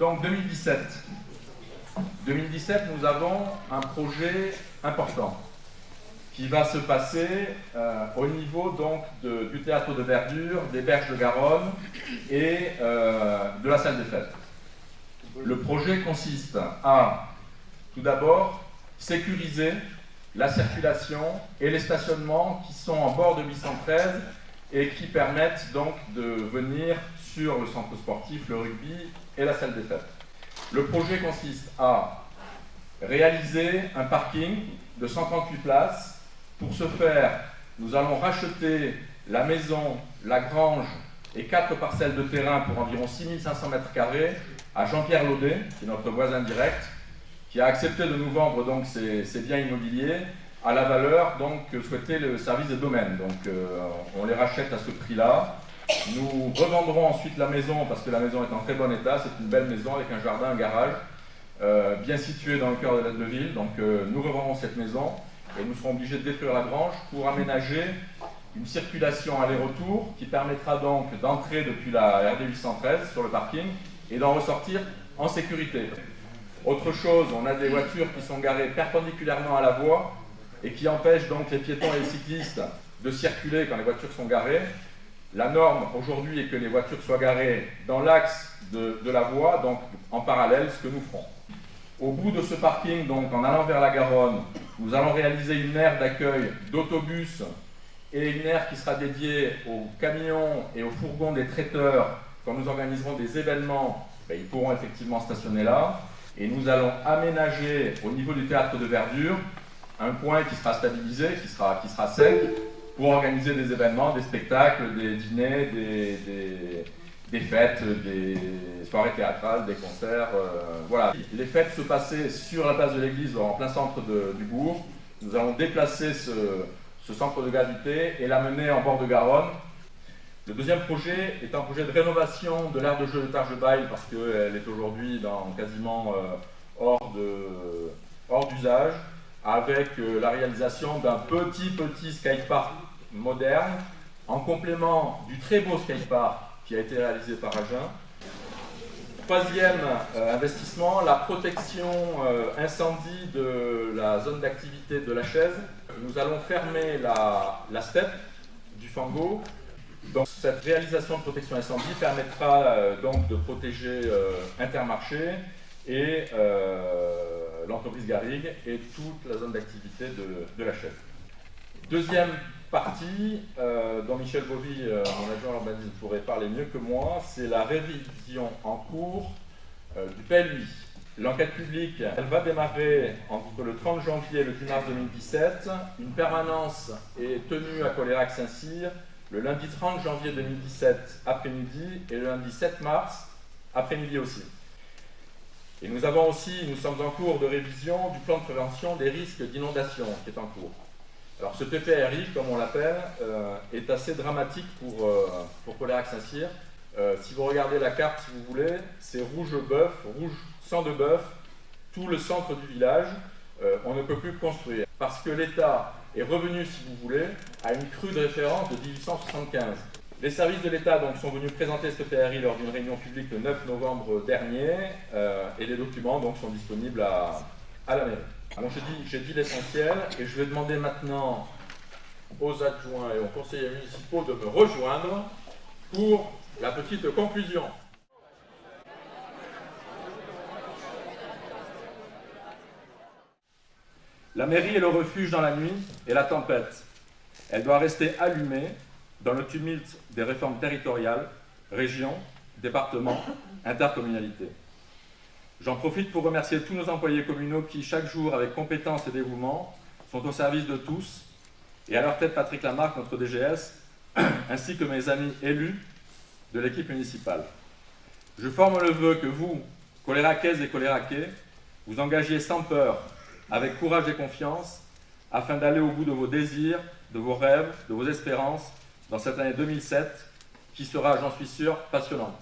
Donc 2017. 2017, nous avons un projet important qui va se passer au niveau donc du théâtre de verdure, des berges de Garonne et de la salle des fêtes. Le projet consiste à, tout d'abord, sécuriser la circulation et les stationnements qui sont en bord de 813 et qui permettent donc de venir sur le centre sportif, le rugby et la salle des fêtes. Le projet consiste à réaliser un parking de 138 places. Pour ce faire, nous allons racheter la maison, la grange et 4 parcelles de terrain pour environ 6500 m² à Jean-Pierre Laudet, qui est notre voisin direct, qui a accepté de nous vendre donc ses biens immobiliers à la valeur donc, que souhaitait le service des domaines. Donc on les rachète à ce prix-là. Nous revendrons ensuite la maison parce que la maison est en très bon état. C'est une belle maison avec un jardin, un garage, bien situé dans le cœur de la ville. Donc nous revendrons cette maison et nous serons obligés de détruire la grange pour aménager une circulation aller-retour qui permettra donc d'entrer depuis la RD 813 sur le parking et d'en ressortir en sécurité. Autre chose, on a des voitures qui sont garées perpendiculairement à la voie et qui empêchent donc les piétons et les cyclistes de circuler quand les voitures sont garées. La norme aujourd'hui est que les voitures soient garées dans l'axe de la voie, donc en parallèle, ce que nous ferons. Au bout de ce parking, donc en allant vers la Garonne, nous allons réaliser une aire d'accueil d'autobus et une aire qui sera dédiée aux camions et aux fourgons des traiteurs. Quand nous organiserons des événements, ils pourront effectivement stationner là. Et nous allons aménager au niveau du théâtre de verdure un point qui sera stabilisé, qui sera sec, pour organiser des événements, des spectacles, des dîners, des fêtes, des soirées théâtrales, des concerts. Voilà. Les fêtes se passaient sur la place de l'église, en plein centre du bourg. Nous allons déplacer ce centre de gravité et l'amener en bord de Garonne. Le deuxième projet est un projet de rénovation de l'aire de jeu de Targebaille parce qu'elle est aujourd'hui quasiment hors d'usage, avec la réalisation d'un petit skatepark moderne en complément du très beau skatepark qui a été réalisé par Agen. Troisième investissement, la protection incendie de la zone d'activité de la Chaise. Nous allons fermer la steppe du Fango. Donc, cette réalisation de protection incendie permettra donc de protéger Intermarché et l'entreprise Garrigue et toute la zone d'activité de la Chaise. Deuxième partie, dont Michel Bovy, mon adjoint à l'urbanisme, pourrait parler mieux que moi, c'est la révision en cours du PLUI. L'enquête publique, elle va démarrer entre le 30 janvier et le 10 mars 2017. Une permanence est tenue à Colérac-Saint-Cyr le lundi 30 janvier 2017 après-midi et le lundi 7 mars après-midi aussi. Et nous sommes en cours de révision du plan de prévention des risques d'inondation qui est en cours. Alors ce PPRI, comme on l'appelle, est assez dramatique pour Colérac-Saint-Cyr. Si vous regardez la carte, si vous voulez, c'est rouge sang de bœuf, tout le centre du village, on ne peut plus construire. Parce que l'État est revenu, si vous voulez, à une crue de référence de 1875. Les services de l'État sont venus présenter ce PRI lors d'une réunion publique le 9 novembre dernier, et les documents sont disponibles à la mairie. Alors j'ai dit l'essentiel, et je vais demander maintenant aux adjoints et aux conseillers municipaux de me rejoindre pour la petite conclusion. La mairie est le refuge dans la nuit et la tempête. Elle doit rester allumée dans le tumulte des réformes territoriales, régions, départements, intercommunalités. J'en profite pour remercier tous nos employés communaux qui, chaque jour, avec compétence et dévouement, sont au service de tous, et à leur tête Patrick Lamarck, notre DGS, ainsi que mes amis élus de l'équipe municipale. Je forme le vœu que vous, Coléraquaises et Coléraquais, vous engagiez sans peur, avec courage et confiance, afin d'aller au bout de vos désirs, de vos rêves, de vos espérances, dans cette année 2007, qui sera, j'en suis sûr, passionnante.